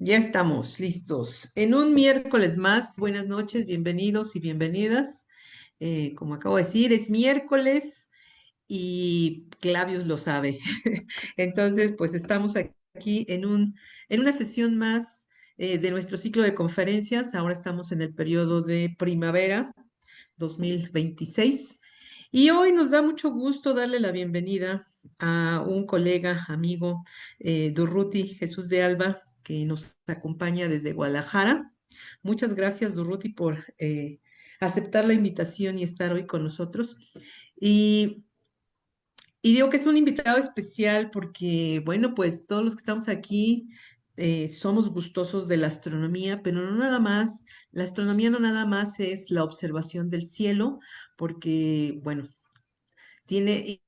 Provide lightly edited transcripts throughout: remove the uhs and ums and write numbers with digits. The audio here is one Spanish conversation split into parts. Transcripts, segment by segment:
Ya estamos listos. En un miércoles más, buenas noches, bienvenidos y bienvenidas. Como acabo de decir, es miércoles y Clavius lo sabe. Entonces, pues estamos aquí en una sesión más de nuestro ciclo de conferencias. Ahora estamos en el periodo de primavera 2026. Y hoy nos da mucho gusto darle la bienvenida a un colega, amigo, Durruti Jesús de Alba, que nos acompaña desde Guadalajara. Muchas gracias, Durruti, por aceptar la invitación y estar hoy con nosotros. Y, y digo que es un invitado especial porque, bueno, pues todos los que estamos aquí somos gustosos de la astronomía, pero no nada más, la astronomía no nada más es la observación del cielo, porque, bueno,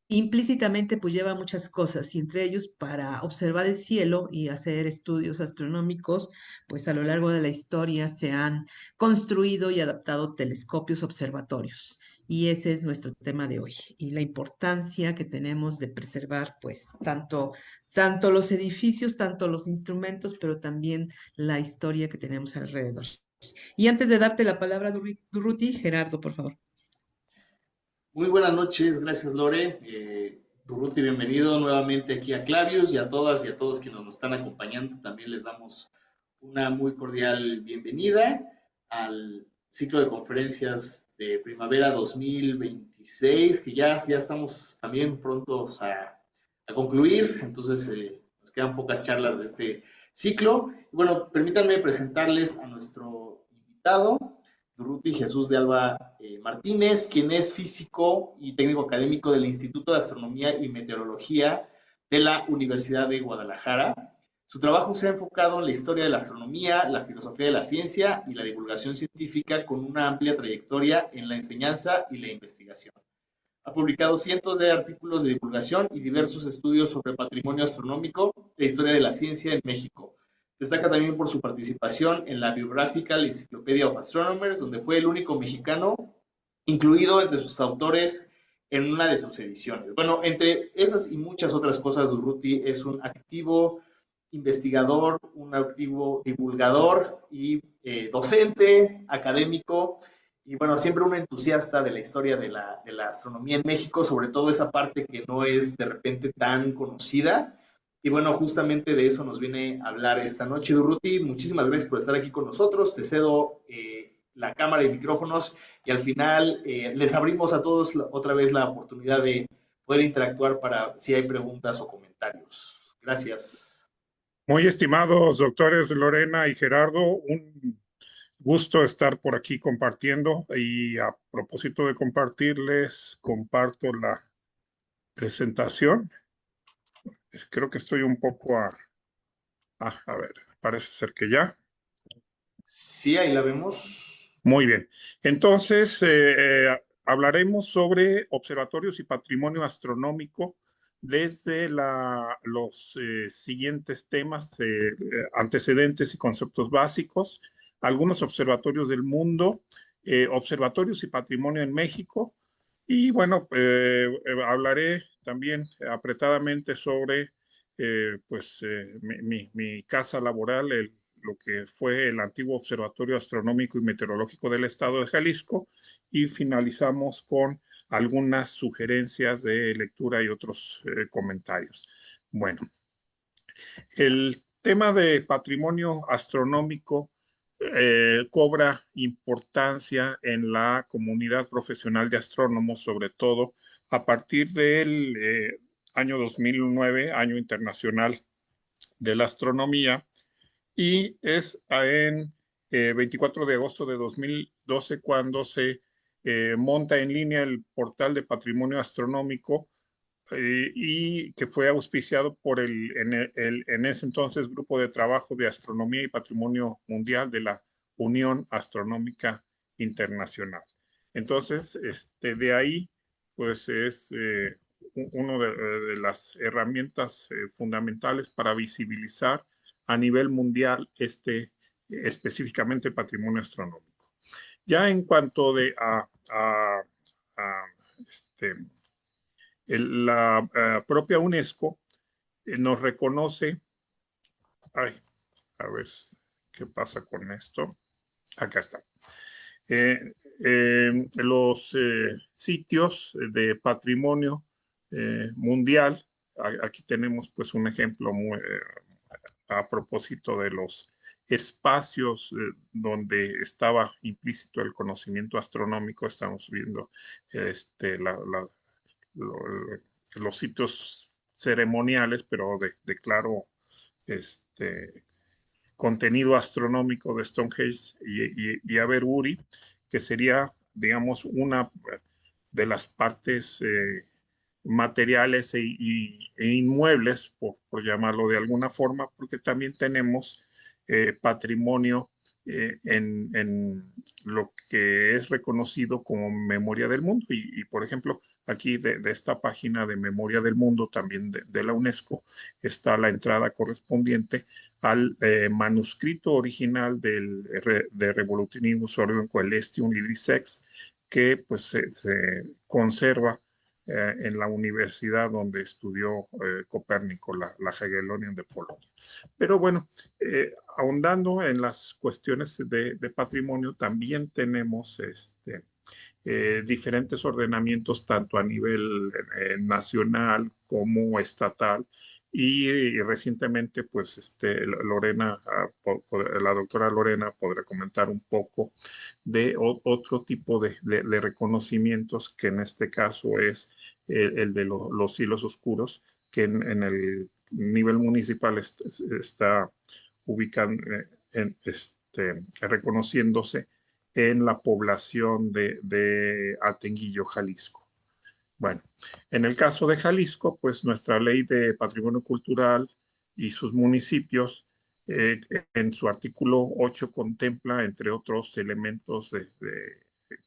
implícitamente pues lleva muchas cosas y entre ellos para observar el cielo y hacer estudios astronómicos, pues a lo largo de la historia se han construido y adaptado telescopios observatorios. Y ese es nuestro tema de hoy y la importancia que tenemos de preservar pues tanto los edificios, tanto los instrumentos, pero también la historia que tenemos alrededor. Y antes de darte la palabra, Durruti, Gerardo, por favor. Muy buenas noches, gracias Lore. Durruti, bienvenido nuevamente aquí a Clavius y a todas y a todos quienes nos están acompañando. También les damos una muy cordial bienvenida al ciclo de conferencias de primavera 2026, que ya estamos también prontos a concluir. Entonces, nos quedan pocas charlas de este ciclo. Y bueno, permítanme presentarles a nuestro invitado. Durruti Jesús de Alba Martínez, quien es físico y técnico académico del Instituto de Astronomía y Meteorología de la Universidad de Guadalajara. Su trabajo se ha enfocado en la historia de la astronomía, la filosofía de la ciencia y la divulgación científica con una amplia trayectoria en la enseñanza y la investigación. Ha publicado cientos de artículos de divulgación y diversos estudios sobre patrimonio astronómico e historia de la ciencia en México. Destaca también por su participación en la Biographical Encyclopedia of Astronomers, donde fue el único mexicano incluido entre sus autores en una de sus ediciones. Bueno, entre esas y muchas otras cosas, Durruti es un activo investigador, un activo divulgador y docente académico y bueno, siempre un entusiasta de la historia de la astronomía en México, sobre todo esa parte que no es de repente tan conocida. Y bueno, justamente de eso nos viene a hablar esta noche, Durruti. Muchísimas gracias por estar aquí con nosotros. Te cedo la cámara y micrófonos y al final les abrimos a todos otra vez la oportunidad de poder interactuar para si hay preguntas o comentarios. Gracias. Muy estimados doctores Lorena y Gerardo, un gusto estar por aquí compartiendo y a propósito de compartirles, comparto la presentación. Creo que estoy un poco a ver, parece ser que ya. Sí, ahí la vemos. Muy bien. Entonces, hablaremos sobre observatorios y patrimonio astronómico desde los siguientes temas, antecedentes y conceptos básicos, algunos observatorios del mundo, observatorios y patrimonio en México, y bueno, hablaré también apretadamente sobre mi casa laboral, lo que fue el antiguo Observatorio Astronómico y Meteorológico del Estado de Jalisco, y finalizamos con algunas sugerencias de lectura y otros comentarios. Bueno, el tema de patrimonio astronómico cobra importancia en la comunidad profesional de astrónomos, sobre todo a partir del año 2009, Año Internacional de la Astronomía, y es en 24 de agosto de 2012 cuando se monta en línea el portal de patrimonio astronómico y que fue auspiciado por en ese entonces Grupo de Trabajo de Astronomía y Patrimonio Mundial de la Unión Astronómica Internacional. Entonces, de ahí, pues es una de las herramientas fundamentales para visibilizar a nivel mundial específicamente patrimonio astronómico. Ya en cuanto a este, la propia UNESCO nos reconoce, ay, A ver qué pasa con esto. Acá está. Los sitios de patrimonio mundial. Aquí tenemos pues un ejemplo muy, a propósito de los espacios donde estaba implícito el conocimiento astronómico. Estamos viendo lo- los sitios ceremoniales, pero de claro contenido astronómico de Stonehenge y Aberuri, que sería, digamos, una de las partes materiales e inmuebles, por llamarlo de alguna forma, porque también tenemos patrimonio en lo que es reconocido como Memoria del Mundo. Por ejemplo, aquí de esta página de Memoria del Mundo, también de la UNESCO, está la entrada correspondiente al manuscrito original de Revolutionibus Orbium Coelestium Libris Sex, que pues se conserva en la universidad donde estudió Copérnico, la Jagiellonian de Polonia. Pero bueno, ahondando en las cuestiones de patrimonio, también tenemos diferentes ordenamientos tanto a nivel nacional como estatal. Y recientemente, pues, Lorena, la doctora Lorena podrá comentar un poco de otro tipo de reconocimientos, que en este caso es el de los hilos oscuros, que en el nivel municipal está ubicando, reconociéndose en la población de Atenguillo, Jalisco. Bueno, en el caso de Jalisco, pues nuestra ley de patrimonio cultural y sus municipios, en su artículo 8 contempla, entre otros elementos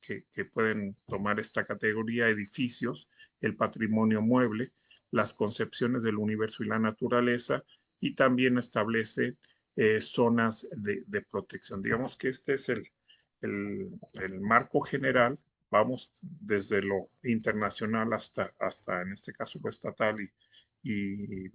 que pueden tomar esta categoría, edificios, el patrimonio mueble, las concepciones del universo y la naturaleza, y también establece zonas de protección. Digamos que este es el marco general. Vamos desde lo internacional hasta en este caso lo estatal y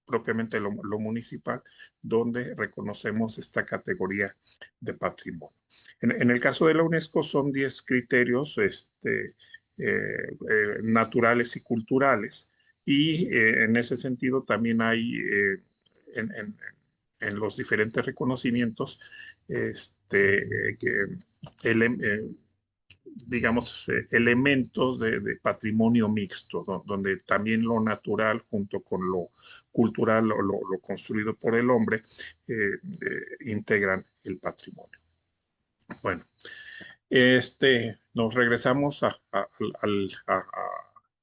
propiamente lo municipal, donde reconocemos esta categoría de patrimonio. En el caso de la UNESCO son 10 criterios naturales y culturales, y en ese sentido también hay en, en- en los diferentes reconocimientos que digamos, elementos de patrimonio mixto, donde también lo natural junto con lo cultural, lo construido por el hombre, integran el patrimonio. Bueno, nos regresamos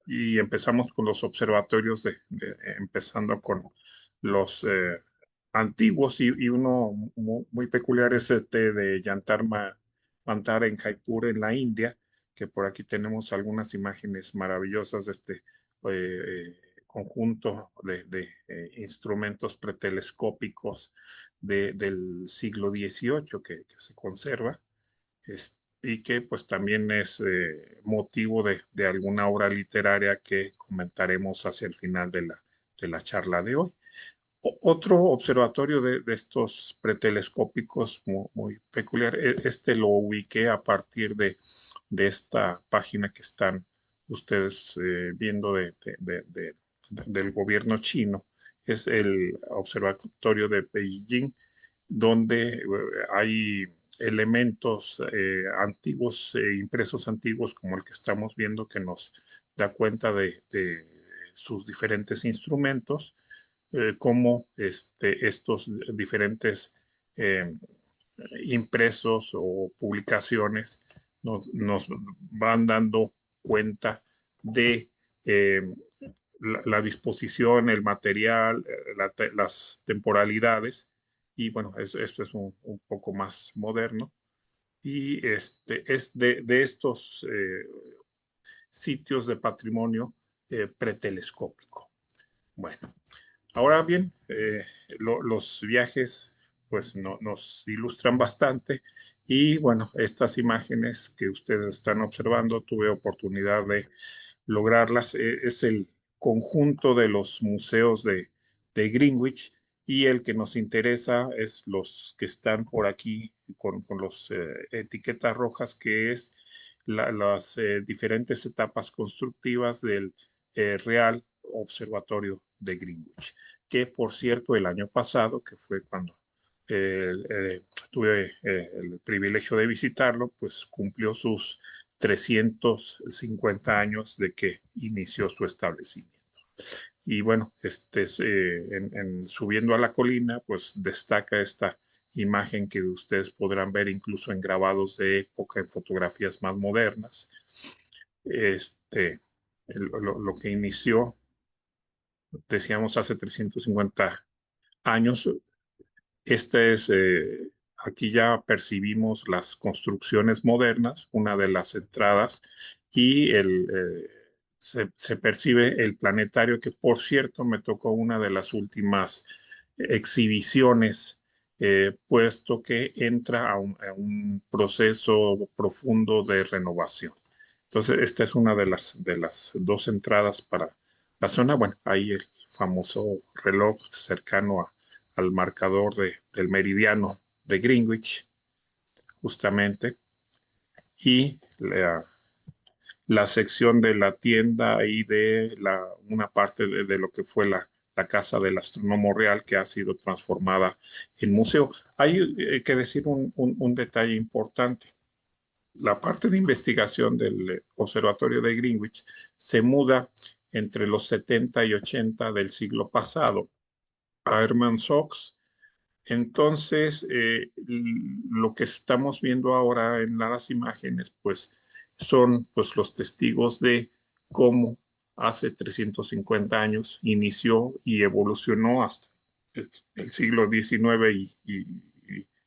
y empezamos con los observatorios, empezando con los antiguos, y uno muy peculiar es este de Yantar Mantar en Jaipur, en la India, que por aquí tenemos algunas imágenes maravillosas de este conjunto de instrumentos pretelescópicos del siglo XVIII que se conserva. Y que pues también es motivo de alguna obra literaria que comentaremos hacia el final de la charla de hoy. Otro observatorio de estos pretelescópicos muy peculiar, lo ubiqué a partir de esta página que están ustedes viendo del gobierno chino. Es el observatorio de Beijing, donde hay elementos antiguos, impresos antiguos, como el que estamos viendo, que nos da cuenta de sus diferentes instrumentos, cómo estos diferentes eh, impresos o publicaciones nos van dando cuenta de la disposición, el material, las temporalidades. Y bueno, esto es un poco más moderno. Y es de estos sitios de patrimonio pretelescópico. Bueno, ahora bien, los viajes pues nos ilustran bastante, y bueno, estas imágenes que ustedes están observando, tuve oportunidad de lograrlas. Es el conjunto de los museos de Greenwich, y el que nos interesa es los que están por aquí con los etiquetas rojas, que es las diferentes etapas constructivas del Real Observatorio de Greenwich, que por cierto el año pasado, que fue cuando tuve el privilegio de visitarlo, pues cumplió sus 350 años de que inició su establecimiento. Y bueno, subiendo a la colina, pues destaca esta imagen que ustedes podrán ver incluso en grabados de época, en fotografías más modernas. Lo que inició, decíamos, hace 350 años. Aquí ya percibimos las construcciones modernas, una de las entradas, y se percibe el planetario, que por cierto me tocó una de las últimas exhibiciones, puesto que entra a un proceso profundo de renovación. Entonces, esta es una de las dos entradas para la zona. Bueno, ahí el famoso reloj cercano al marcador del meridiano de Greenwich, justamente, y la sección de la tienda y de una parte de lo que fue la casa del astrónomo real, que ha sido transformada en museo. Hay que decir un detalle importante. La parte de investigación del Observatorio de Greenwich se muda entre los 70 y 80 del siglo pasado a Hermann Sachs. Entonces, lo que estamos viendo ahora en las imágenes, pues, son pues, los testigos de cómo hace 350 años inició y evolucionó hasta el siglo XIX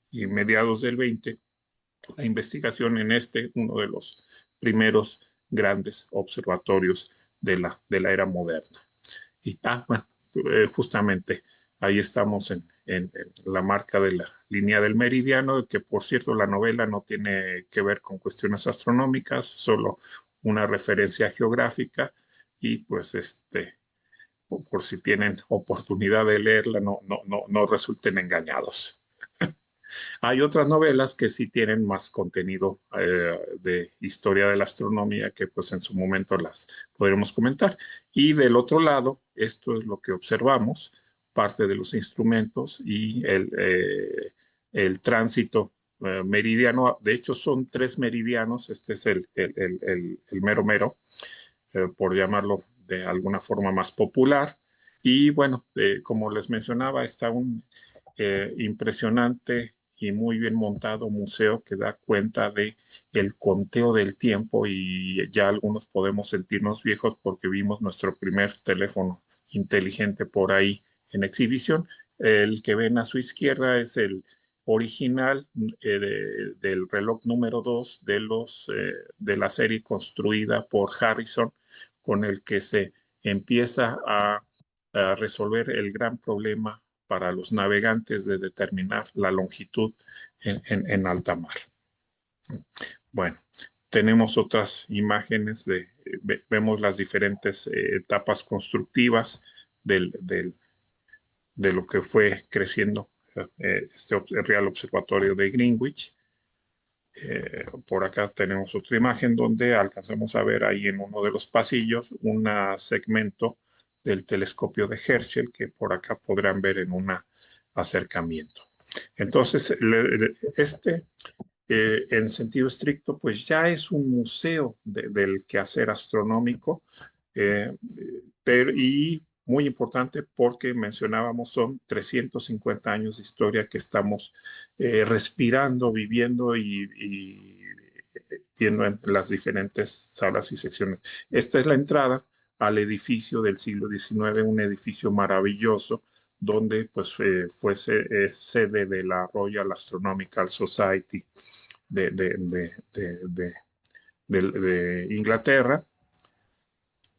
y mediados del XX, la investigación en uno de los primeros grandes observatorios de la era moderna. Y bueno, justamente ahí estamos en la marca de la línea del meridiano, que por cierto la novela no tiene que ver con cuestiones astronómicas, solo una referencia geográfica, y pues por si tienen oportunidad de leerla, no resulten engañados. Hay otras novelas que sí tienen más contenido de historia de la astronomía, que pues en su momento las podremos comentar. Y del otro lado, esto es lo que observamos, parte de los instrumentos y el tránsito meridiano. De hecho, son 3 meridianos. Este es el mero mero, por llamarlo de alguna forma más popular. Y bueno, como les mencionaba, está un impresionante y muy bien montado museo que da cuenta de el conteo del tiempo, y ya algunos podemos sentirnos viejos porque vimos nuestro primer teléfono inteligente por ahí en exhibición. El que ven a su izquierda es el original del reloj número 2 de la serie construida por Harrison, con el que se empieza a resolver el gran problema para los navegantes de determinar la longitud en alta mar. Bueno, tenemos otras imágenes vemos las diferentes etapas constructivas de lo que fue creciendo el Real Observatorio de Greenwich. Por acá tenemos otra imagen donde alcanzamos a ver ahí en uno de los pasillos un segmento del telescopio de Herschel, que por acá podrán ver en un acercamiento. Entonces, en sentido estricto, pues ya es un museo del quehacer astronómico, y muy importante porque mencionábamos, son 350 años de historia que estamos respirando, viviendo y viendo en las diferentes salas y secciones. Esta es la entrada al edificio del siglo XIX, un edificio maravilloso donde pues fue sede de la Royal Astronomical Society de Inglaterra.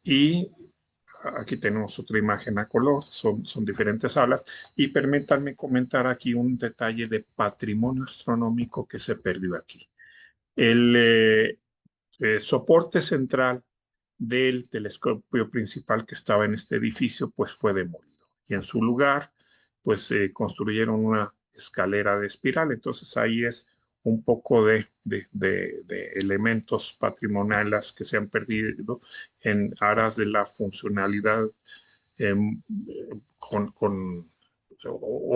Y aquí tenemos otra imagen a color, son diferentes salas. Y permítanme comentar aquí un detalle de patrimonio astronómico que se perdió aquí. El soporte central del telescopio principal que estaba en este edificio pues fue demolido, y en su lugar pues construyeron una escalera de espiral. Entonces ahí es un poco de elementos patrimoniales que se han perdido en aras de la funcionalidad em, con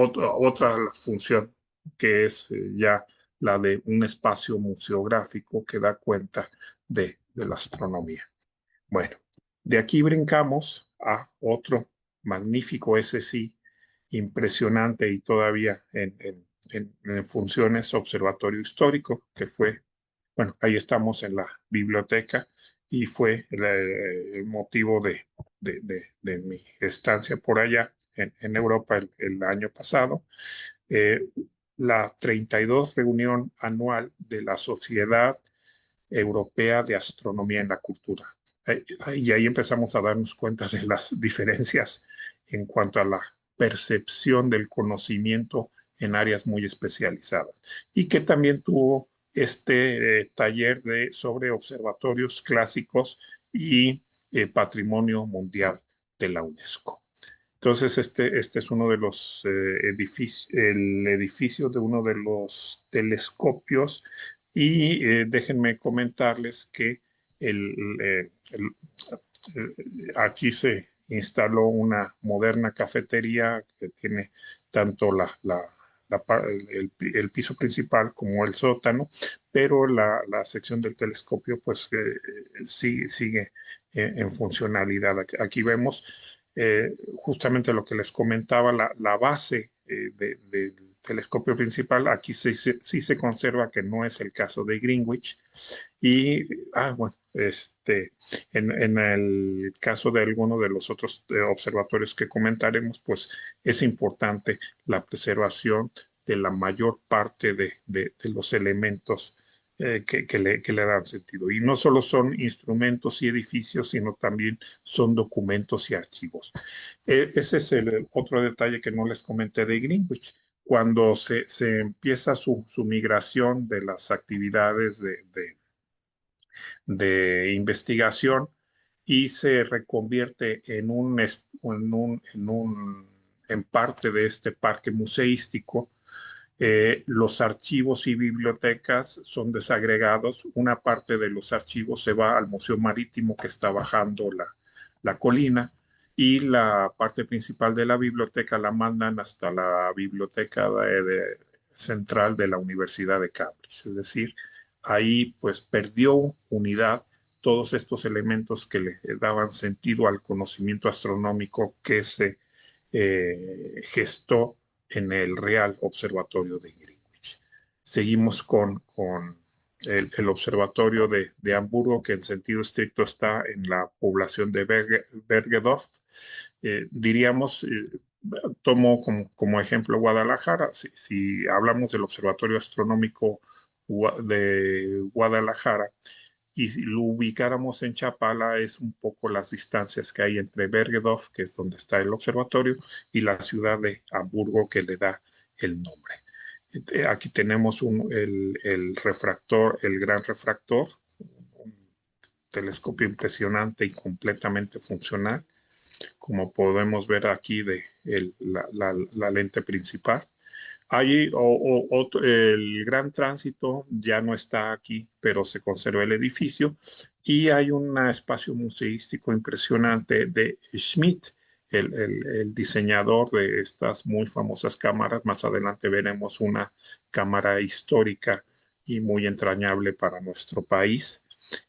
otra función que es ya la de un espacio museográfico que da cuenta de la astronomía. Bueno, de aquí brincamos a otro magnífico, ese sí, impresionante y todavía en funciones, observatorio histórico, que fue, bueno, ahí estamos en la biblioteca y fue el motivo de mi estancia por allá en Europa el año pasado. Eh, la 32 reunión anual de la Sociedad Europea de Astronomía en la Cultura. Y ahí empezamos a darnos cuenta de las diferencias en cuanto a la percepción del conocimiento en áreas muy especializadas. Y que también tuvo este taller sobre observatorios clásicos y patrimonio mundial de la UNESCO. Entonces, este es uno de los edificios, el edificio de uno de los telescopios y déjenme comentarles que el, eh, el- aquí se instaló una moderna cafetería que tiene tanto el piso principal como el sótano, pero la sección del telescopio pues sigue en funcionalidad. Aquí vemos justamente lo que les comentaba, la base del telescopio principal. Aquí sí se conserva, que no es el caso de Greenwich. Y, bueno, en el caso de alguno de los otros observatorios que comentaremos, pues es importante la preservación de la mayor parte de los elementos que le dan sentido. Y no solo son instrumentos y edificios, sino también son documentos y archivos. Ese es el otro detalle que no les comenté de Greenwich. Cuando se empieza su migración de las actividades de investigación y se reconvierte en parte de este parque museístico. Los archivos y bibliotecas son desagregados. Una parte de los archivos se va al Museo Marítimo, que está bajando la colina, y la parte principal de la biblioteca la mandan hasta la biblioteca central de la Universidad de Cambridge. Es decir, ahí pues perdió unidad todos estos elementos que le daban sentido al conocimiento astronómico que se gestó en el Real Observatorio de Greenwich. Seguimos con el observatorio de Hamburgo, que en sentido estricto está en la población de Bergedorf. Diríamos, tomo como ejemplo Guadalajara. Si hablamos del Observatorio Astronómico de Guadalajara y si lo ubicáramos en Chapala, es un poco las distancias que hay entre Bergedorf, que es donde está el observatorio, y la ciudad de Hamburgo, que le da el nombre. Aquí tenemos el refractor, el gran refractor, un telescopio impresionante y completamente funcional, como podemos ver aquí de la lente principal. Allí el Gran Tránsito ya no está aquí, pero se conserva el edificio y hay un espacio museístico impresionante de Schmidt, el diseñador de estas muy famosas cámaras. Más adelante veremos una cámara histórica y muy entrañable para nuestro país.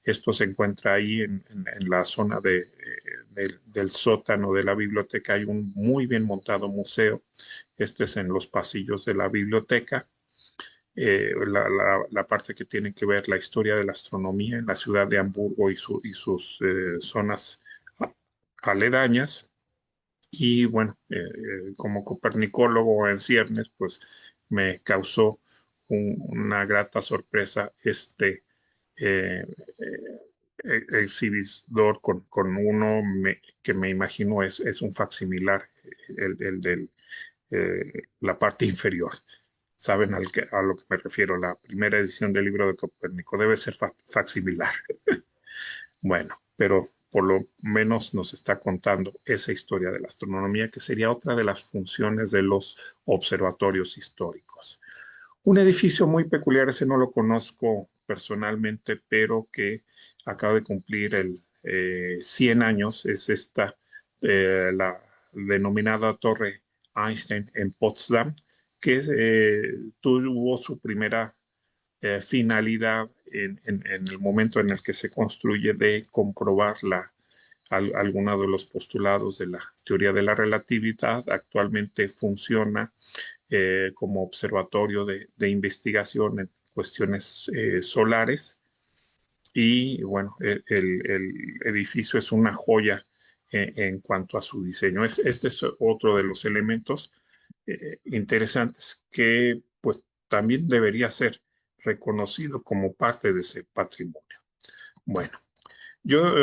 Esto se encuentra ahí en la zona del sótano de la biblioteca. Hay un muy bien montado museo. Esto es en los pasillos de la biblioteca. La parte que tiene que ver la historia de la astronomía en la ciudad de Hamburgo y sus zonas aledañas. Y bueno, como copernicólogo en ciernes, pues me causó una grata sorpresa eh, exhibidor con uno que me imagino es un facsimilar, el de la parte inferior. ¿Saben a lo que me refiero? La primera edición del libro de Copérnico debe ser facsimilar. Bueno, pero por lo menos nos está contando esa historia de la astronomía, que sería otra de las funciones de los observatorios históricos. Un edificio muy peculiar, ese no lo conozco personalmente, pero que acaba de cumplir 100 años, es esta, la denominada Torre Einstein en Potsdam, que tuvo su primera finalidad en el momento en el que se construye de comprobar algunos de los postulados de la teoría de la relatividad. Actualmente funciona como observatorio de investigación en cuestiones solares y bueno, el edificio es una joya en cuanto a su diseño. Este es otro de los elementos interesantes que pues también debería ser reconocido como parte de ese patrimonio. Bueno, yo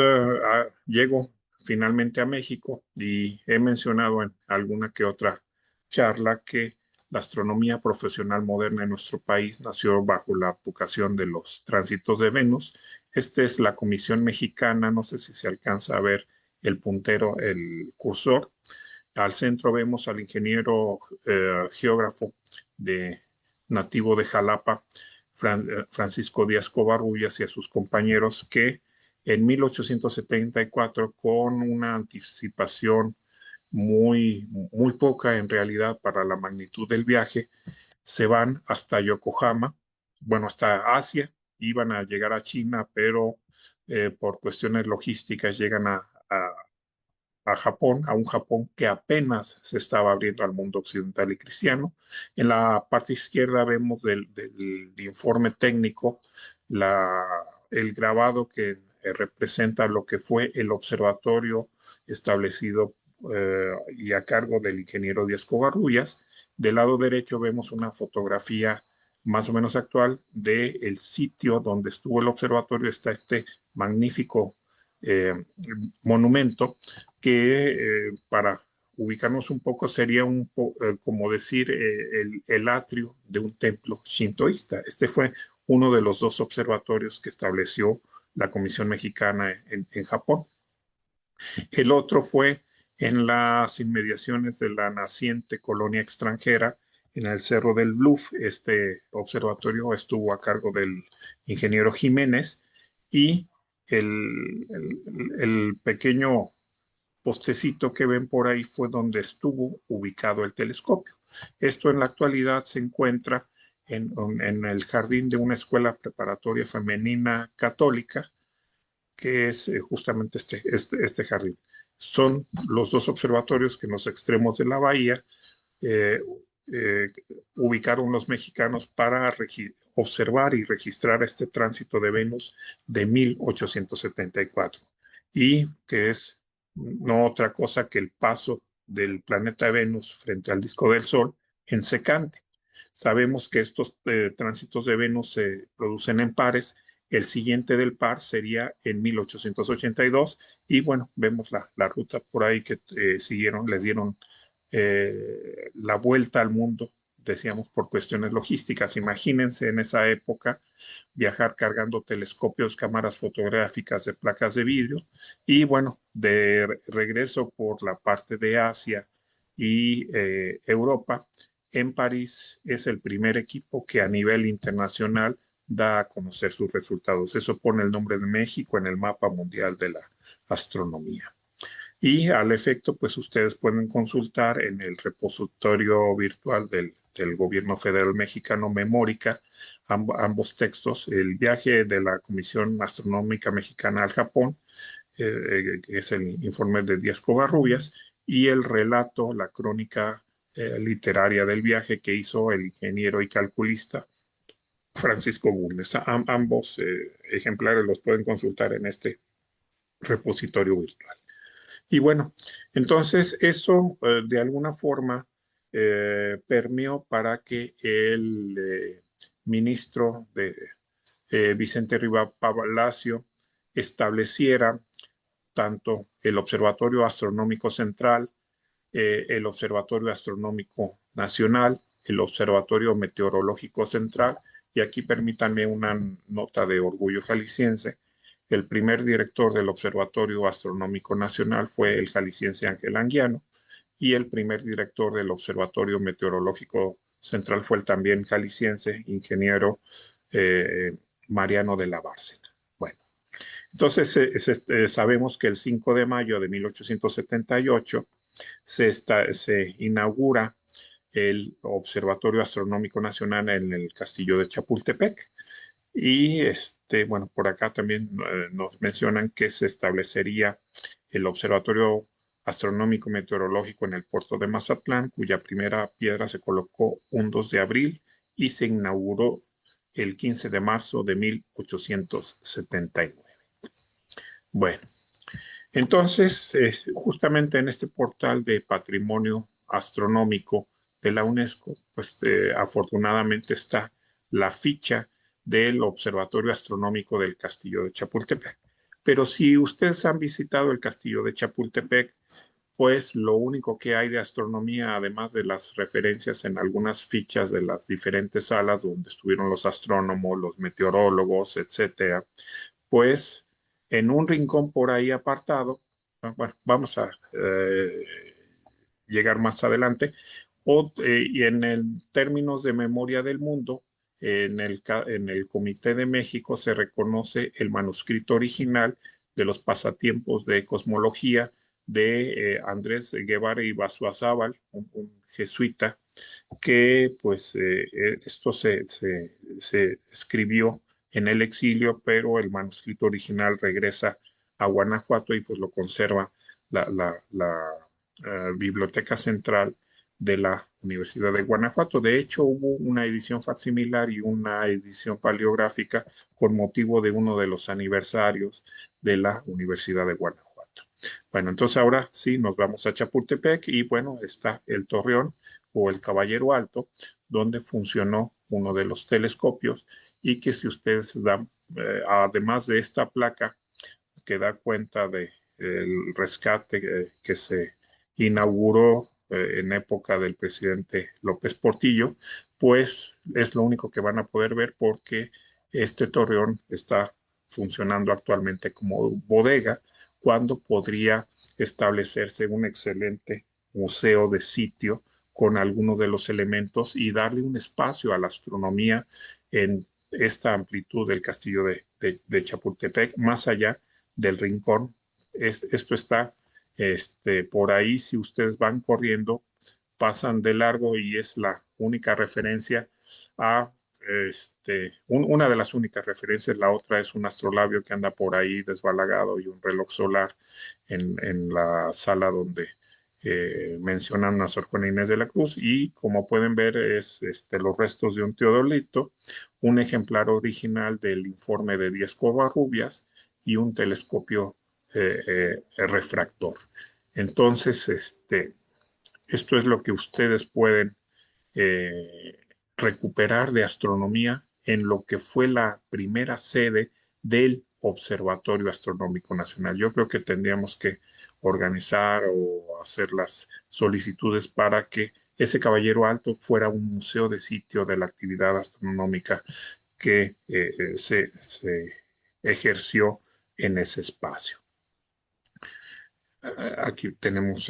llego finalmente a México y he mencionado en alguna que otra charla que la astronomía profesional moderna en nuestro país nació bajo la advocación de los tránsitos de Venus. Esta es la Comisión Mexicana, no sé si se alcanza a ver el puntero, el cursor. Al centro vemos al ingeniero geógrafo de, nativo de Jalapa, Francisco Díaz Covarrubias, y a sus compañeros que en 1874, con una anticipación muy poca en realidad para la magnitud del viaje, se van hasta Yokohama, bueno, hasta Asia, iban a llegar a China, pero por cuestiones logísticas llegan a Japón, a un Japón que apenas se estaba abriendo al mundo occidental y cristiano. En la parte izquierda vemos del informe técnico el grabado que representa lo que fue el observatorio establecido y a cargo del ingeniero Díaz Covarrubias. Del lado derecho vemos una fotografía más o menos actual del sitio donde estuvo el observatorio. Está este magnífico monumento que para ubicarnos un poco sería como decir el atrio de un templo shintoísta. Este fue uno de los dos observatorios que estableció la Comisión Mexicana en Japón. El otro fue en las inmediaciones de la naciente colonia extranjera en el Cerro del Bluff. Este observatorio estuvo a cargo del ingeniero Jiménez y el pequeño postecito que ven por ahí fue donde estuvo ubicado el telescopio. Esto en la actualidad se encuentra en el jardín de una escuela preparatoria femenina católica, que es justamente este jardín. Son los dos observatorios que en los extremos de la bahía eh, eh, ubicaron los mexicanos para observar y registrar este tránsito de Venus de 1874, y que es no otra cosa que el paso del planeta Venus frente al disco del Sol en secante. Sabemos que estos tránsitos de Venus se producen en pares. El siguiente del par sería en 1882 y bueno, vemos la ruta por ahí que siguieron, les dieron la vuelta al mundo, decíamos, por cuestiones logísticas. Imagínense en esa época viajar cargando telescopios, cámaras fotográficas de placas de vidrio y bueno, de regreso por la parte de Asia y Europa. En París es el primer equipo que a nivel internacional da a conocer sus resultados. Eso pone el nombre de México en el mapa mundial de la astronomía. Y al efecto, pues ustedes pueden consultar en el repositorio virtual del gobierno federal mexicano, Memórica, ambos textos: el viaje de la Comisión Astronómica Mexicana al Japón, que es el informe de Díaz Covarrubias, y el relato, la crónica literaria del viaje que hizo el ingeniero y calculista Francisco Bulnes. Ambos ejemplares los pueden consultar en este repositorio virtual. Y bueno, entonces eso de alguna forma permeó para que el ministro Vicente Riva Palacio estableciera tanto el Observatorio Astronómico Central, el Observatorio Astronómico Nacional, el Observatorio Meteorológico Central, y aquí permítanme una nota de orgullo jalisciense. El primer director del Observatorio Astronómico Nacional fue el jalisciense Ángel Anguiano, y el primer director del Observatorio Meteorológico Central fue el también jalisciense ingeniero Mariano de la Bárcena. Bueno, entonces sabemos que el 5 de mayo de 1878 se inaugura el Observatorio Astronómico Nacional en el Castillo de Chapultepec. Y bueno, por acá también nos mencionan que se establecería el Observatorio Astronómico Meteorológico en el puerto de Mazatlán, cuya primera piedra se colocó un 2 de abril y se inauguró el 15 de marzo de 1879. Bueno, entonces, justamente en este portal de patrimonio astronómico de la UNESCO, pues afortunadamente está la ficha del Observatorio Astronómico del Castillo de Chapultepec. Pero si ustedes han visitado el Castillo de Chapultepec, pues lo único que hay de astronomía, además de las referencias en algunas fichas de las diferentes salas donde estuvieron los astrónomos, los meteorólogos, etcétera, pues en un rincón por ahí apartado, bueno, vamos a llegar más adelante, y en el términos de memoria del mundo, en el Comité de México se reconoce el manuscrito original de los pasatiempos de cosmología de Andrés Guevara y Bazuazábal, un jesuita, que pues esto se escribió en el exilio, pero el manuscrito original regresa a Guanajuato y pues lo conserva la Biblioteca Central de la Universidad de Guanajuato. De hecho, hubo una edición facsimilar y una edición paleográfica con motivo de uno de los aniversarios de la Universidad de Guanajuato. Bueno, entonces ahora sí nos vamos a Chapultepec y bueno, está el Torreón o el Caballero Alto, donde funcionó uno de los telescopios y que si ustedes dan, además de esta placa que da cuenta de el rescate que se inauguró en época del presidente López Portillo, pues es lo único que van a poder ver porque este torreón está funcionando actualmente como bodega, cuando podría establecerse un excelente museo de sitio con algunos de los elementos y darle un espacio a la astronomía en esta amplitud del castillo de Chapultepec, más allá del rincón. Esto está por ahí, si ustedes van corriendo, pasan de largo y es la única referencia a una de las únicas referencias. La otra es un astrolabio que anda por ahí desbalagado y un reloj solar en la sala donde mencionan a Sor Juana Inés de la Cruz, y como pueden ver es los restos de un teodolito, un ejemplar original del informe de Díaz Covarrubias y un telescopio refractor. Entonces, esto es lo que ustedes pueden eh, recuperar de astronomía en lo que fue la primera sede del Observatorio Astronómico Nacional. Yo creo que tendríamos que organizar o hacer las solicitudes para que ese Caballero Alto fuera un museo de sitio de la actividad astronómica que se ejerció en ese espacio. Aquí tenemos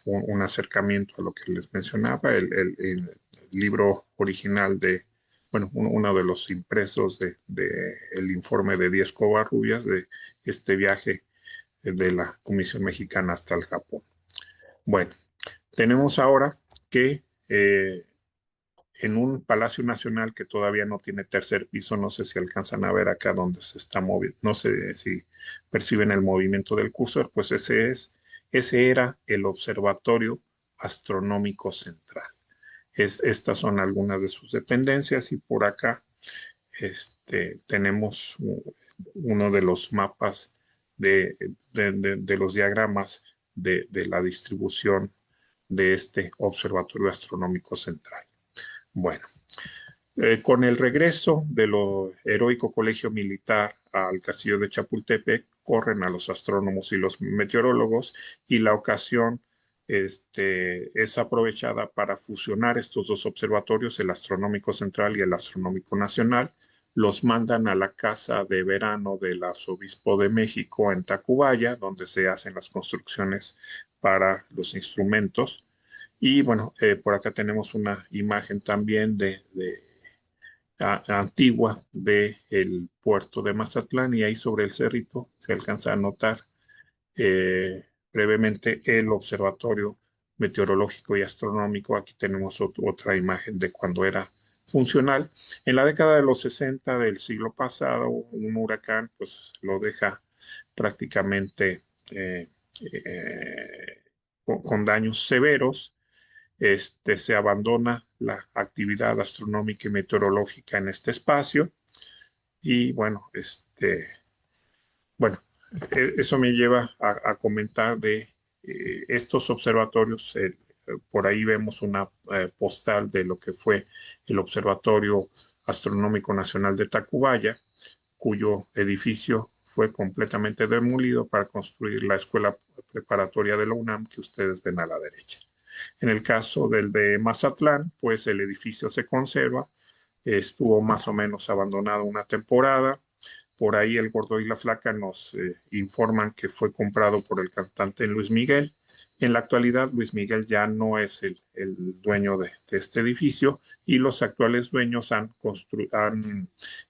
un acercamiento a lo que les mencionaba, el libro original de, bueno, uno de los impresos de el informe de Díaz Covarrubias de este viaje de la Comisión Mexicana hasta el Japón. Bueno, tenemos ahora que en un Palacio Nacional que todavía no tiene tercer piso, no sé si alcanzan a ver acá donde se está moviendo, no sé si perciben el movimiento del cursor, pues ese era el Observatorio Astronómico Central. Estas son algunas de sus dependencias y por acá tenemos uno de los mapas de los diagramas de la distribución de este Observatorio Astronómico Central. Bueno, con el regreso de lo heroico Colegio Militar al Castillo de Chapultepec, corren a los astrónomos y los meteorólogos, y la ocasión es aprovechada para fusionar estos dos observatorios, el Astronómico Central y el Astronómico Nacional, los mandan a la casa de verano del arzobispo de México en Tacubaya, donde se hacen las construcciones para los instrumentos. Y bueno, por acá tenemos una imagen también antigua del puerto de Mazatlán, y ahí sobre el cerrito se alcanza a notar brevemente el observatorio meteorológico y astronómico. Aquí tenemos otra imagen de cuando era funcional. En la década de los 60 del siglo pasado, un huracán pues lo deja prácticamente con daños severos. Se abandona la actividad astronómica y meteorológica en este espacio, y bueno, bueno, eso me lleva a comentar de estos observatorios. Por ahí vemos una postal de lo que fue el Observatorio Astronómico Nacional de Tacubaya, cuyo edificio fue completamente demolido para construir la escuela preparatoria de la UNAM que ustedes ven a la derecha. En el caso del de Mazatlán, pues el edificio se conserva, estuvo más o menos abandonado una temporada. Por ahí el Gordo y la Flaca nos informan que fue comprado por el cantante Luis Miguel. En la actualidad, Luis Miguel ya no es el dueño de este edificio, y los actuales dueños han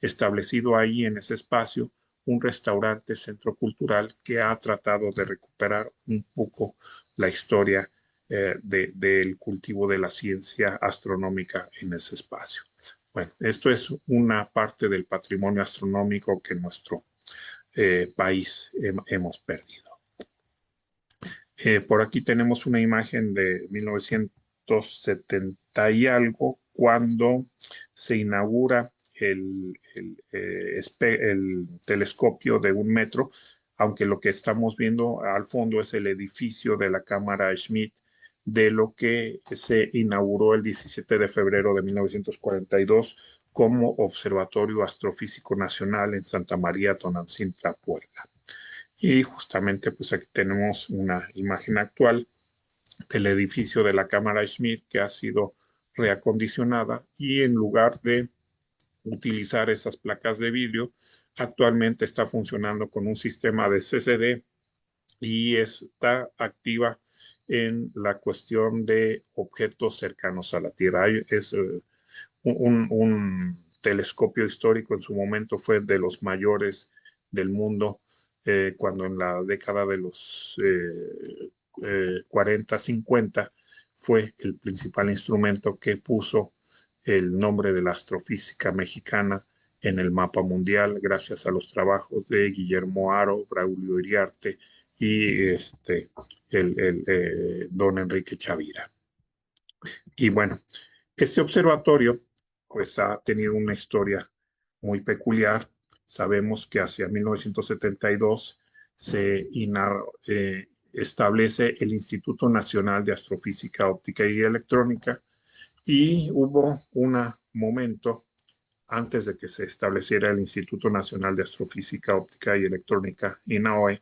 establecido ahí en ese espacio un restaurante centro cultural que ha tratado de recuperar un poco la historia del cultivo de la ciencia astronómica en ese espacio. Bueno, esto es una parte del patrimonio astronómico que en nuestro país hemos perdido. Por aquí tenemos una imagen de 1970 y algo, cuando se inaugura el telescopio de 1 metro, aunque lo que estamos viendo al fondo es el edificio de la Cámara Schmidt, de lo que se inauguró el 17 de febrero de 1942 como Observatorio Astrofísico Nacional en Santa María Tonantzintla, Puebla. Y justamente pues aquí tenemos una imagen actual del edificio de la Cámara Schmidt, que ha sido reacondicionada, y en lugar de utilizar esas placas de vidrio, actualmente está funcionando con un sistema de CCD y está activa en la cuestión de objetos cercanos a la Tierra. Es un telescopio histórico. En su momento fue de los mayores del mundo, cuando en la década de los 40, 50 fue el principal instrumento que puso el nombre de la astrofísica mexicana en el mapa mundial, gracias a los trabajos de Guillermo Haro, Braulio Iriarte y don Enrique Chavira. Y bueno, este observatorio pues ha tenido una historia muy peculiar. Sabemos que hacia 1972 se establece el Instituto Nacional de Astrofísica Óptica y Electrónica, y hubo un momento antes de que se estableciera el Instituto Nacional de Astrofísica Óptica y Electrónica, INAOE,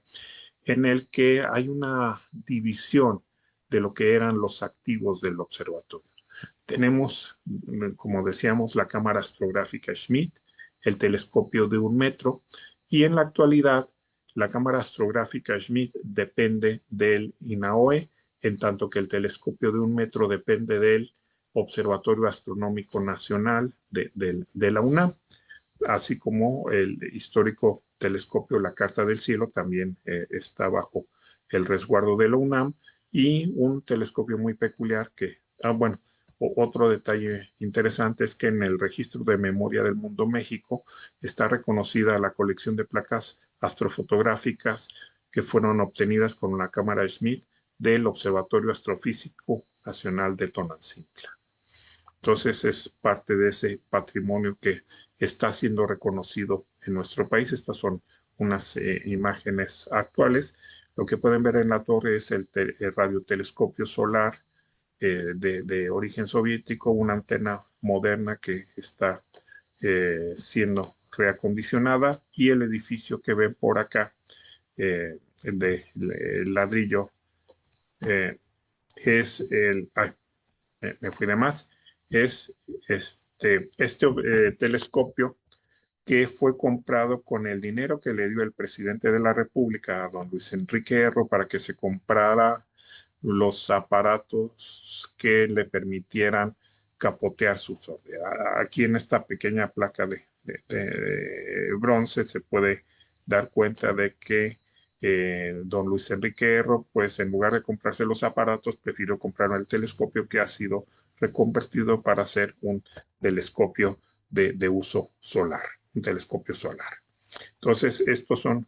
en el que hay una división de lo que eran los activos del observatorio. Tenemos, como decíamos, la cámara astrográfica Schmidt, el telescopio de 1 metro, y en la actualidad la cámara astrográfica Schmidt depende del INAOE, en tanto que el telescopio de 1 metro depende del Observatorio Astronómico Nacional de la UNAM, así como el histórico telescopio La Carta del Cielo también está bajo el resguardo de la UNAM, y un telescopio muy peculiar que, bueno, otro detalle interesante es que en el Registro de Memoria del Mundo México está reconocida la colección de placas astrofotográficas que fueron obtenidas con la cámara Schmidt del Observatorio Astrofísico Nacional de Tonantzintla. Entonces es parte de ese patrimonio que está siendo reconocido en nuestro país. Estas son unas imágenes actuales. Lo que pueden ver en la torre es el radiotelescopio solar de origen soviético, una antena moderna que está siendo reacondicionada, y el edificio que ven por acá de ladrillo es me fui de más, es este telescopio que fue comprado con el dinero que le dio el presidente de la República, a don Luis Enrique Erro, para que se comprara los aparatos que le permitieran capotear su sobre. Aquí en esta pequeña placa de bronce se puede dar cuenta de que don Luis Enrique Erro, pues en lugar de comprarse los aparatos, prefirió comprar el telescopio, que ha sido reconvertido para ser un telescopio de uso solar, un telescopio solar. Entonces, estos son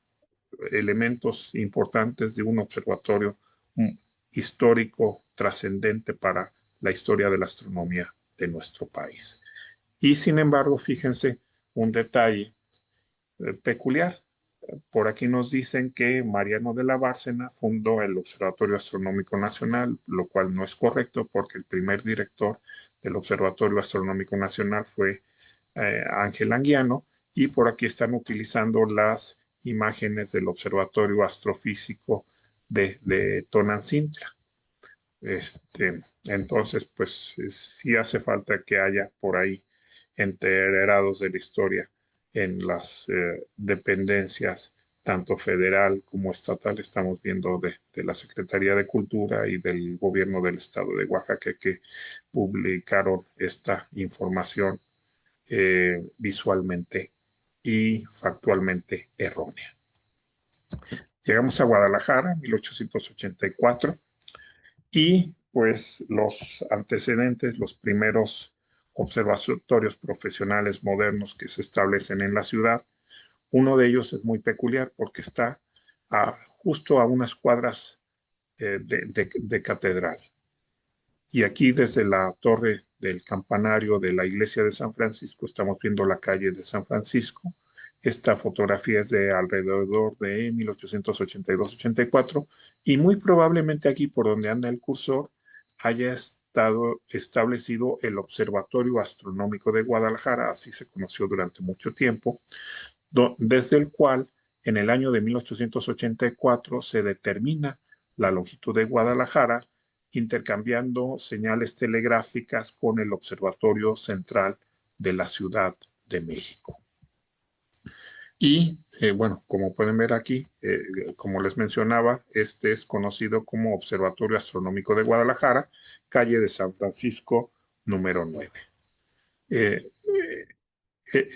elementos importantes de un observatorio histórico trascendente para la historia de la astronomía de nuestro país. Y sin embargo, fíjense un detalle peculiar. Por aquí nos dicen que Mariano de la Bárcena fundó el Observatorio Astronómico Nacional, lo cual no es correcto porque el primer director del Observatorio Astronómico Nacional fue Ángel Anguiano, y por aquí están utilizando las imágenes del Observatorio Astrofísico de Tonantzintla. Entonces, pues sí hace falta que haya por ahí enterados de la historia en las dependencias, tanto federal como estatal. Estamos viendo de la Secretaría de Cultura y del gobierno del estado de Oaxaca, que publicaron esta información visualmente y factualmente errónea. Llegamos a Guadalajara, 1884. Y pues los antecedentes, los primeros observatorios profesionales modernos que se establecen en la ciudad. Uno de ellos es muy peculiar porque está justo a unas cuadras de catedral. Y aquí desde la torre del campanario de la iglesia de San Francisco estamos viendo la calle de San Francisco. Esta fotografía es de alrededor de 1882-84, y muy probablemente aquí por donde anda el cursor haya estado establecido el Observatorio Astronómico de Guadalajara, así se conoció durante mucho tiempo, desde el cual en el año de 1884 se determina la longitud de Guadalajara, intercambiando señales telegráficas con el Observatorio Central de la Ciudad de México. Y bueno, como pueden ver aquí, como les mencionaba, este es conocido como Observatorio Astronómico de Guadalajara, calle de San Francisco, número 9.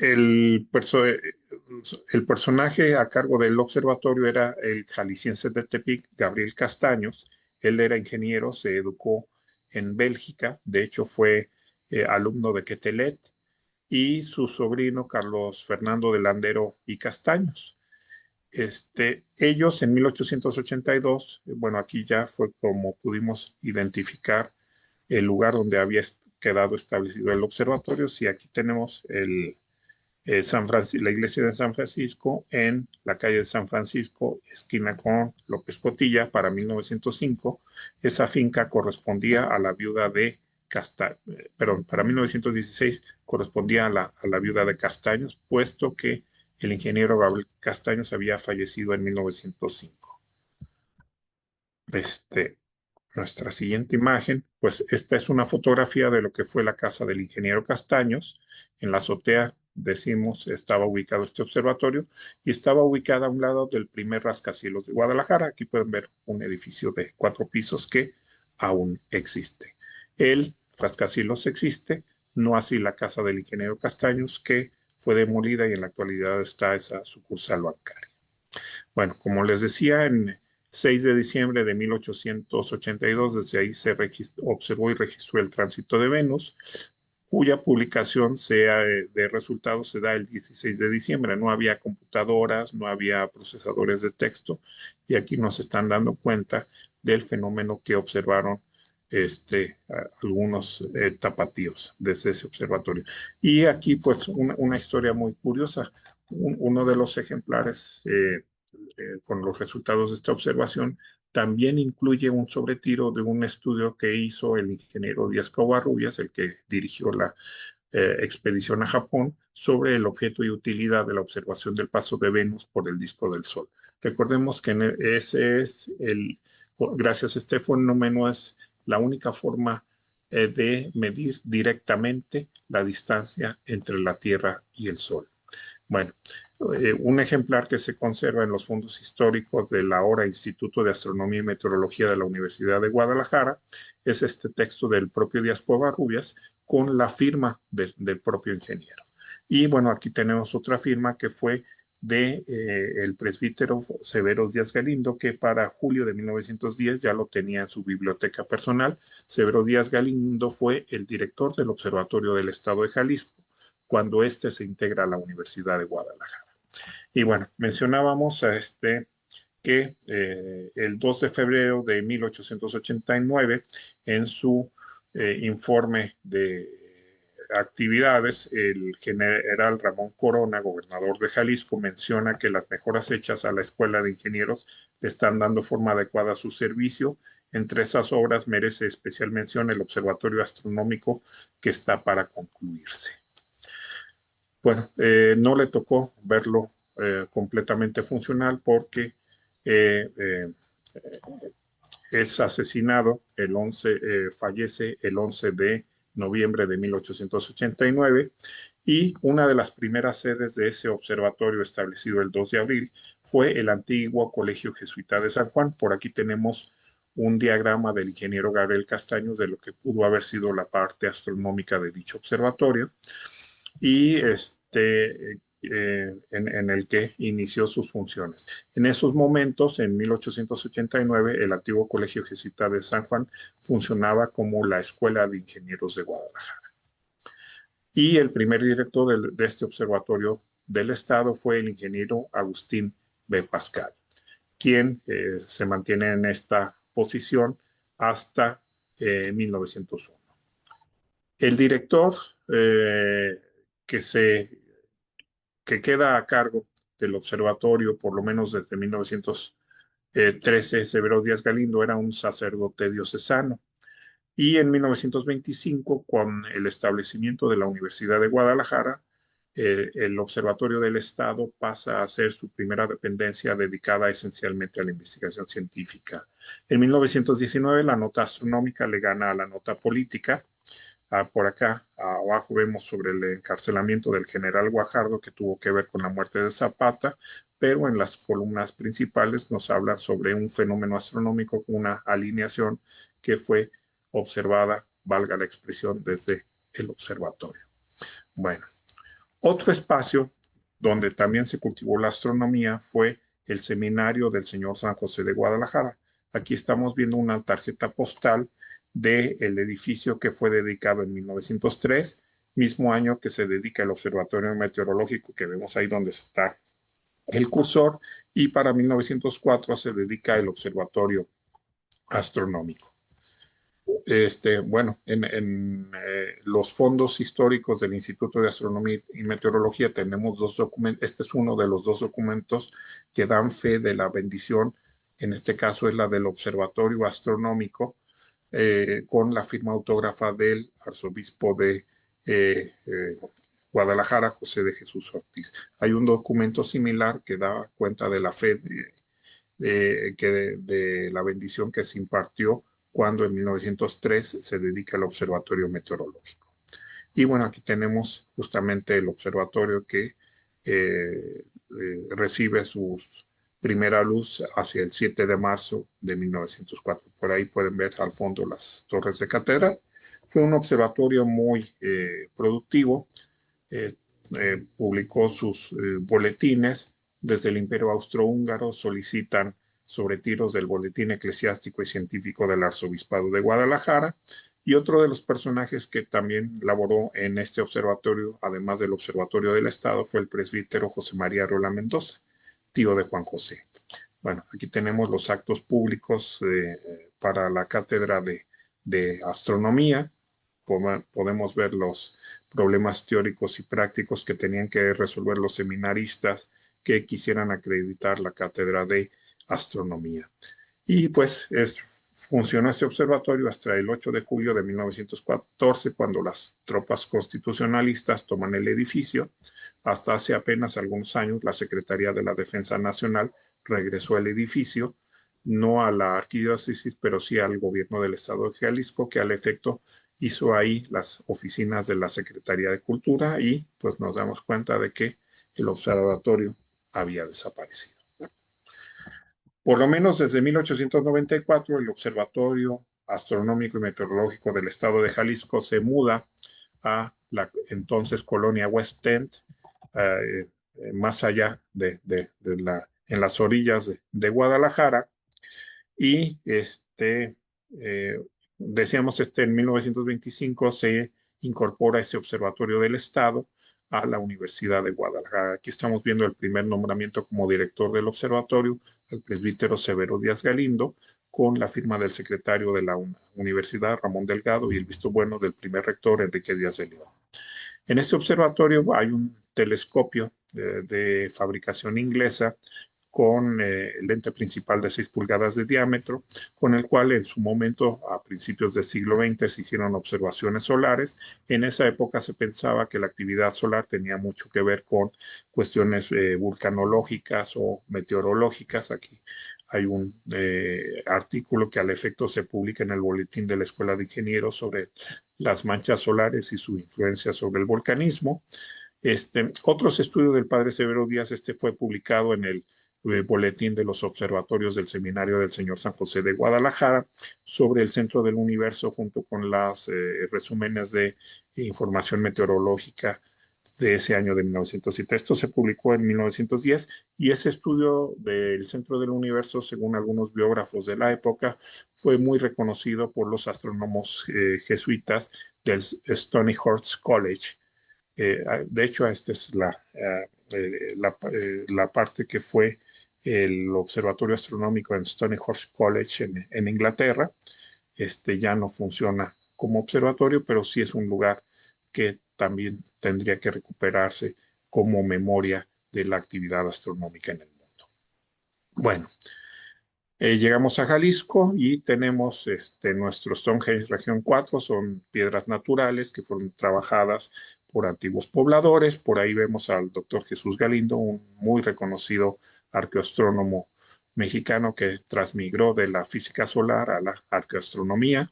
El, perso el personaje a cargo del observatorio era el jalisciense de Tepic, Gabriel Castaños. Él era ingeniero, se educó en Bélgica, de hecho fue alumno de Quetelet, y su sobrino Carlos Fernando de Landero y Castaños. Ellos en 1882, bueno, aquí ya fue como pudimos identificar el lugar donde había quedado establecido el observatorio. Si aquí tenemos la iglesia de San Francisco en la calle de San Francisco, esquina con López Cotilla, para 1905. Esa finca correspondía a la viuda de perdón, para 1916 correspondía a la viuda de Castaños, puesto que el ingeniero Gabriel Castaños había fallecido en 1905. Nuestra siguiente imagen, pues esta es una fotografía de lo que fue la casa del ingeniero Castaños. En la azotea, decimos, estaba ubicado este observatorio, y estaba ubicada a un lado del primer rascacielos de Guadalajara. Aquí pueden ver un edificio de 4 pisos que aún existe. El rascacielos existe, no así la casa del ingeniero Castaños, que fue demolida y en la actualidad está esa sucursal bancaria. Bueno, como les decía, en 6 de diciembre de 1882, desde ahí se observó y registró el tránsito de Venus, cuya publicación de resultados se da el 16 de diciembre. No había computadoras, no había procesadores de texto, y aquí nos están dando cuenta del fenómeno que observaron algunos tapatíos desde ese observatorio. Y aquí pues una historia muy curiosa. Uno de los ejemplares con los resultados de esta observación también incluye un sobretiro de un estudio que hizo el ingeniero Díaz Covarrubias, el que dirigió la expedición a Japón, sobre el objeto y utilidad de la observación del paso de Venus por el disco del Sol. Recordemos que ese es gracias a este fenómeno, es la única forma de medir directamente la distancia entre la Tierra y el Sol. Bueno, un ejemplar que se conserva en los fondos históricos del ahora Instituto de Astronomía y Meteorología de la Universidad de Guadalajara es este texto del propio Díaz Covarrubias con la firma del propio ingeniero. Y bueno, aquí tenemos otra firma que fue de el presbítero Severo Díaz Galindo, que para julio de 1910 ya lo tenía en su biblioteca personal. Severo Díaz Galindo fue el director del Observatorio del Estado de Jalisco cuando éste se integra a la Universidad de Guadalajara. Y bueno, mencionábamos que el 2 de febrero de 1889, en su informe de actividades, el general Ramón Corona, gobernador de Jalisco, menciona que las mejoras hechas a la Escuela de Ingenieros le están dando forma adecuada a su servicio. Entre esas obras merece especial mención el Observatorio Astronómico que está para concluirse. Bueno, no le tocó verlo completamente funcional porque eh, eh, es asesinado fallece el 11 de noviembre de 1889 y una de las primeras sedes de ese observatorio establecido el 2 de abril fue el antiguo Colegio Jesuita de San Juan. Por aquí tenemos un diagrama del ingeniero Gabriel Castaños de lo que pudo haber sido la parte astronómica de dicho observatorio y en el que inició sus funciones. En esos momentos, en 1889, el antiguo Colegio Jesuita de San Juan funcionaba como la Escuela de Ingenieros de Guadalajara. Y el primer director de este observatorio del Estado fue el ingeniero Agustín B. Pascal, quien se mantiene en esta posición hasta 1901. El director que que queda a cargo del observatorio, por lo menos desde 1913, Severo Díaz Galindo era un sacerdote diocesano. Y en 1925, con el establecimiento de la Universidad de Guadalajara, el Observatorio del Estado pasa a ser su primera dependencia dedicada esencialmente a la investigación científica. En 1919, la nota astronómica le gana a la nota política. Por acá abajo vemos sobre el encarcelamiento del general Guajardo que tuvo que ver con la muerte de Zapata, pero en las columnas principales nos habla sobre un fenómeno astronómico, una alineación que fue observada, valga la expresión, desde el observatorio. Bueno, otro espacio donde también se cultivó la astronomía fue el seminario del señor San José de Guadalajara. Aquí estamos viendo una tarjeta postal del edificio que fue dedicado en 1903, mismo año que se dedica el Observatorio Meteorológico que vemos ahí donde está el cursor, y para 1904 se dedica el Observatorio Astronómico. Bueno, en los fondos históricos del Instituto de Astronomía y Meteorología tenemos dos documentos. Este es uno de los dos documentos que dan fe de la bendición. En este caso es la del Observatorio Astronómico, con la firma autógrafa del arzobispo de Guadalajara, José de Jesús Ortiz. Hay un documento similar que da cuenta de la fe de la bendición que se impartió cuando en 1903 se dedica al Observatorio Meteorológico. Y bueno, aquí tenemos justamente el observatorio que recibe su primera luz hacia el 7 de marzo de 1904. Por ahí pueden ver al fondo las torres de catedral. Fue un observatorio muy productivo. Publicó sus boletines. Desde el Imperio Austrohúngaro solicitan sobre tiros del Boletín Eclesiástico y Científico del Arzobispado de Guadalajara. Y otro de los personajes que también laboró en este observatorio, además del Observatorio del Estado, fue el presbítero José María Areola Mendoza, tío de Juan José. Bueno, aquí tenemos los actos públicos para la cátedra de astronomía. Podemos ver los problemas teóricos y prácticos que tenían que resolver los seminaristas que quisieran acreditar la cátedra de astronomía. Y pues funcionó este observatorio hasta el 8 de julio de 1914, cuando las tropas constitucionalistas toman el edificio. Hasta hace apenas algunos años, la Secretaría de la Defensa Nacional regresó al edificio, no a la arquidiócesis, pero sí al gobierno del estado de Jalisco, que al efecto hizo ahí las oficinas de la Secretaría de Cultura, y pues nos damos cuenta de que el observatorio había desaparecido. Por lo menos desde 1894, el Observatorio Astronómico y Meteorológico del Estado de Jalisco se muda a la entonces colonia West End, más allá en las orillas de Guadalajara, y decíamos, en 1925 se incorpora ese observatorio del Estado a la Universidad de Guadalajara. Aquí estamos viendo el primer nombramiento como director del observatorio, el presbítero Severo Díaz Galindo, con la firma del secretario de la Universidad, Ramón Delgado, y el visto bueno del primer rector, Enrique Díaz de León. En este observatorio hay un telescopio de fabricación inglesa con lente principal de 6 pulgadas de diámetro, con el cual en su momento, a principios del siglo XX, se hicieron observaciones solares. En esa época se pensaba que la actividad solar tenía mucho que ver con cuestiones vulcanológicas o meteorológicas. Aquí hay un artículo que al efecto se publica en el boletín de la Escuela de Ingenieros sobre las manchas solares y su influencia sobre el volcanismo. Otros estudios del padre Severo Díaz, fue publicado en el boletín de los observatorios del Seminario del Señor San José de Guadalajara sobre el centro del universo, junto con las resúmenes de información meteorológica de ese año de 1907. Esto se publicó en 1910 y ese estudio del centro del universo, según algunos biógrafos de la época, fue muy reconocido por los astrónomos jesuitas del Stony Horse College. De hecho, esta es la parte que fue el Observatorio Astronómico en Stony Horse College en Inglaterra. Ya no funciona como observatorio, pero sí es un lugar que también tendría que recuperarse como memoria de la actividad astronómica en el mundo. Bueno, llegamos a Jalisco y tenemos nuestro Stonehenge Región 4, son piedras naturales que fueron trabajadas por antiguos pobladores. Por ahí vemos al doctor Jesús Galindo, un muy reconocido arqueoastrónomo mexicano que transmigró de la física solar a la arqueoastronomía.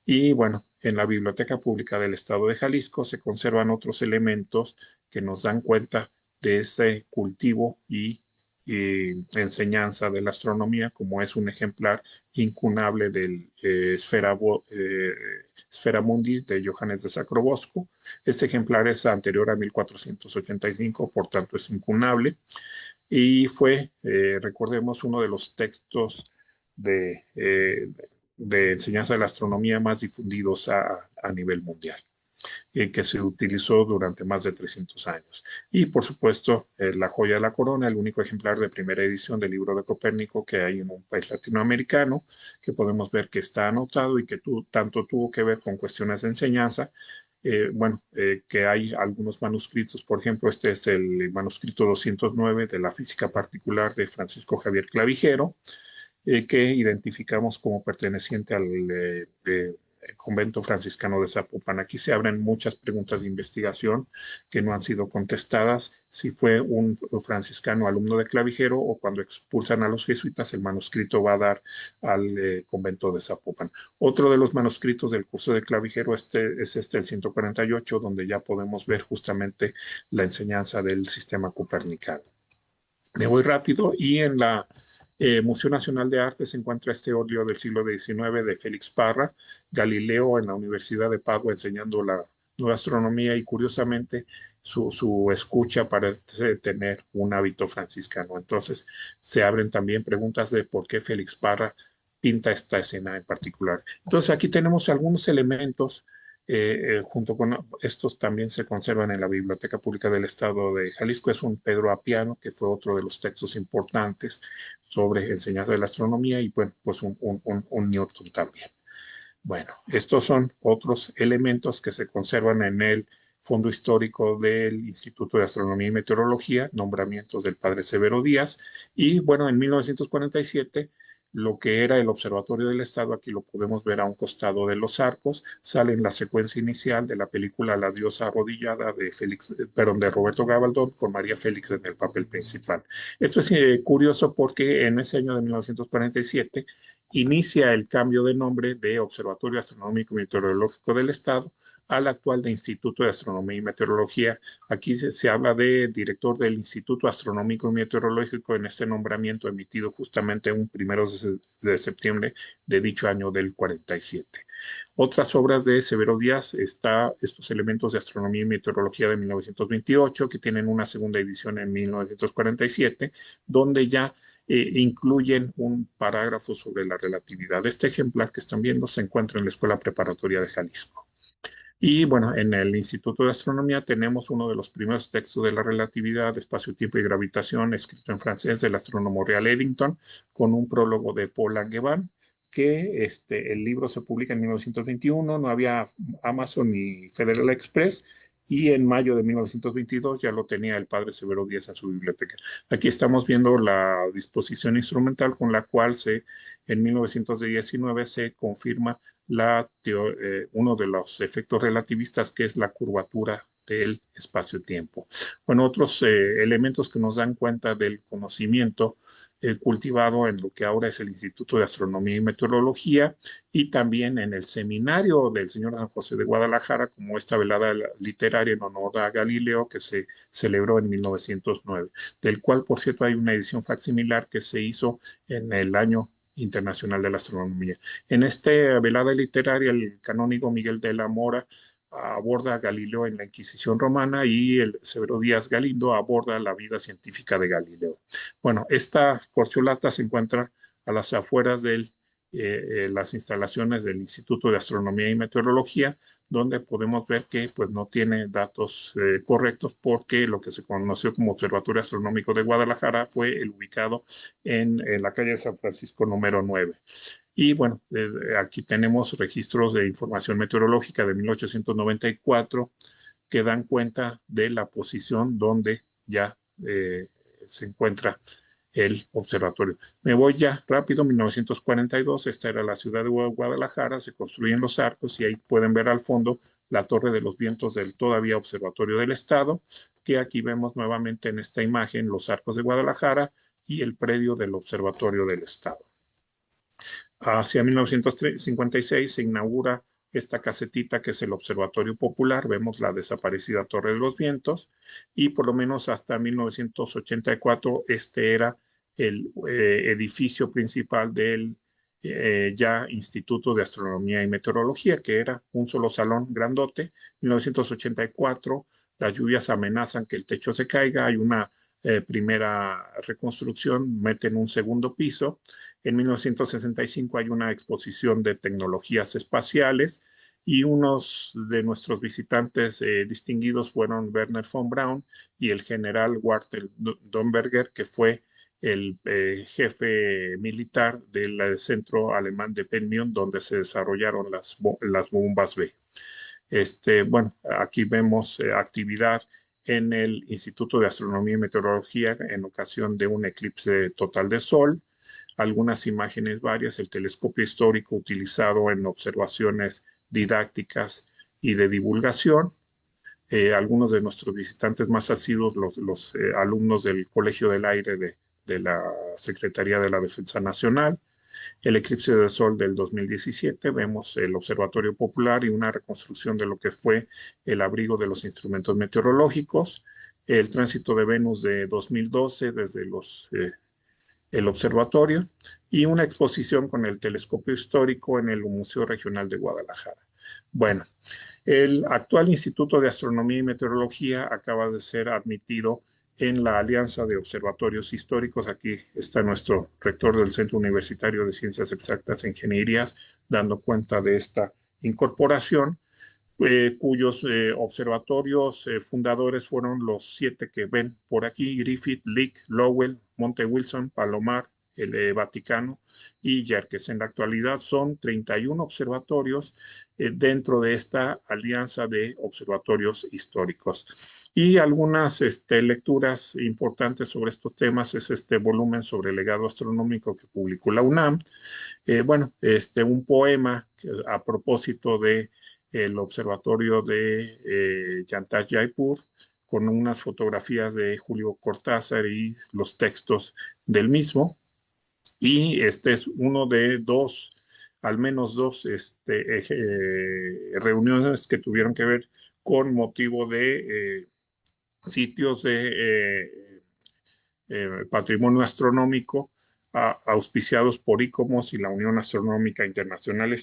Y bueno, en la Biblioteca Pública del Estado de Jalisco se conservan otros elementos que nos dan cuenta de ese cultivo y enseñanza de la astronomía, como es un ejemplar incunable del Sfera Mundi de Johannes de Sacrobosco. Este ejemplar es anterior a 1485, por tanto es incunable, y fue, recordemos, uno de los textos de enseñanza de la astronomía más difundidos a nivel mundial, que se utilizó durante más de 300 años. Y por supuesto, la joya de la corona, el único ejemplar de primera edición del libro de Copérnico que hay en un país latinoamericano, que podemos ver que está anotado y que tanto tuvo que ver con cuestiones de enseñanza. Que hay algunos manuscritos, por ejemplo, este es el manuscrito 209 de la física particular de Francisco Javier Clavijero, que identificamos como perteneciente al convento franciscano de Zapopan. Aquí se abren muchas preguntas de investigación que no han sido contestadas, si fue un franciscano alumno de Clavijero o cuando expulsan a los jesuitas el manuscrito va a dar al convento de Zapopan. Otro de los manuscritos del curso de Clavijero es el 148, donde ya podemos ver justamente la enseñanza del sistema copernicano. Me voy rápido y en la Museo Nacional de Arte se encuentra este óleo del siglo XIX de Félix Parra, Galileo en la Universidad de Padua enseñando la nueva astronomía, y curiosamente su escucha parece tener un hábito franciscano. Entonces se abren también preguntas de por qué Félix Parra pinta esta escena en particular. Entonces aquí tenemos algunos elementos. Junto con estos también se conservan en la Biblioteca Pública del Estado de Jalisco. Es un Pedro Apiano, que fue otro de los textos importantes sobre enseñanza de la astronomía, y bueno, pues un Newton también. Bueno, estos son otros elementos que se conservan en el Fondo Histórico del Instituto de Astronomía y Meteorología, nombramientos del padre Severo Díaz, y bueno, en 1947 lo que era el Observatorio del Estado, aquí lo podemos ver a un costado de los arcos, sale en la secuencia inicial de la película La diosa arrodillada de Roberto Gabaldón, con María Félix en el papel principal. Esto es curioso porque en ese año de 1947 inicia el cambio de nombre de Observatorio Astronómico y Meteorológico del Estado al actual de Instituto de Astronomía y Meteorología. Aquí se habla de director del Instituto Astronómico y Meteorológico en este nombramiento emitido justamente un 1 de septiembre de dicho año del 47. Otras obras de Severo Díaz está estos elementos de astronomía y meteorología de 1928, que tienen una segunda edición en 1947, donde ya incluyen un parágrafo sobre la relatividad. Este ejemplar que están viendo se encuentra en la Escuela Preparatoria de Jalisco. Y bueno, en el Instituto de Astronomía tenemos uno de los primeros textos de la relatividad, espacio-tiempo y gravitación, escrito en francés del astrónomo Real Eddington, con un prólogo de Paul Langevin, que el libro se publica en 1921, no había Amazon ni Federal Express, y en mayo de 1922 ya lo tenía el padre Severo Díaz en su biblioteca. Aquí estamos viendo la disposición instrumental con la cual en 1919 se confirma uno de los efectos relativistas, que es la curvatura del espacio-tiempo. Bueno, otros elementos que nos dan cuenta del conocimiento cultivado en lo que ahora es el Instituto de Astronomía y Meteorología, y también en el seminario del señor San José de Guadalajara, como esta velada literaria en honor a Galileo que se celebró en 1909, del cual, por cierto, hay una edición facsimilar que se hizo en el año Internacional de la Astronomía. En esta velada literaria, el canónigo Miguel de la Mora aborda a Galileo en la Inquisición romana, y el Severo Díaz Galindo aborda la vida científica de Galileo. Bueno, esta corcholata se encuentra a las afueras de las instalaciones del Instituto de Astronomía y Meteorología, donde podemos ver que pues, no tiene datos correctos, porque lo que se conoció como Observatorio Astronómico de Guadalajara fue el ubicado en la calle San Francisco número 9. Y bueno, aquí tenemos registros de información meteorológica de 1894 que dan cuenta de la posición donde ya se encuentra el observatorio. Me voy ya rápido, 1942, esta era la ciudad de Guadalajara, se construyen los arcos y ahí pueden ver al fondo la Torre de los Vientos del todavía Observatorio del Estado, que aquí vemos nuevamente en esta imagen los arcos de Guadalajara y el predio del Observatorio del Estado. Hacia 1956 se inaugura esta casetita que es el Observatorio Popular, vemos la desaparecida Torre de los Vientos, y por lo menos hasta 1984 este era el edificio principal del ya Instituto de Astronomía y Meteorología, que era un solo salón grandote. 1984 las lluvias amenazan que el techo se caiga, hay una primera reconstrucción, meten un segundo piso. En 1965 hay una exposición de tecnologías espaciales, y unos de nuestros visitantes distinguidos fueron Werner von Braun y el general Walter Domberger, que fue el jefe militar del centro alemán de Penmion, donde se desarrollaron las bombas B. Bueno, aquí vemos actividad en el Instituto de Astronomía y Meteorología en ocasión de un eclipse total de sol. Algunas imágenes varias, el telescopio histórico utilizado en observaciones didácticas y de divulgación. Algunos de nuestros visitantes más asiduos, los alumnos del Colegio del Aire de la Secretaría de la Defensa Nacional. El eclipse de sol del 2017, vemos el Observatorio Popular y una reconstrucción de lo que fue el abrigo de los instrumentos meteorológicos. El tránsito de Venus de 2012 desde el observatorio, y una exposición con el telescopio histórico en el Museo Regional de Guadalajara. Bueno, el actual Instituto de Astronomía y Meteorología acaba de ser admitido en la Alianza de Observatorios Históricos. Aquí está nuestro rector del Centro Universitario de Ciencias Exactas e Ingenierías dando cuenta de esta incorporación, cuyos observatorios fundadores fueron los 7 que ven por aquí: Griffith, Lick, Lowell, Monte Wilson, Palomar, el Vaticano y Yerkes. En la actualidad son 31 observatorios dentro de esta alianza de observatorios históricos. Y algunas lecturas importantes sobre estos temas es este volumen sobre el legado astronómico que publicó la UNAM. Bueno, un poema a propósito de el observatorio de Yantar Jaipur, con unas fotografías de Julio Cortázar y los textos del mismo. y este es uno de dos, al menos dos reuniones que tuvieron que ver con motivo de sitios de patrimonio astronómico auspiciados por ICOMOS y la Unión Astronómica Internacional.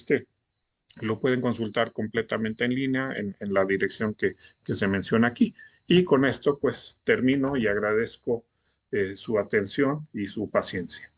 Lo pueden consultar completamente en línea en la dirección que se menciona aquí. Y con esto pues termino y agradezco su atención y su paciencia.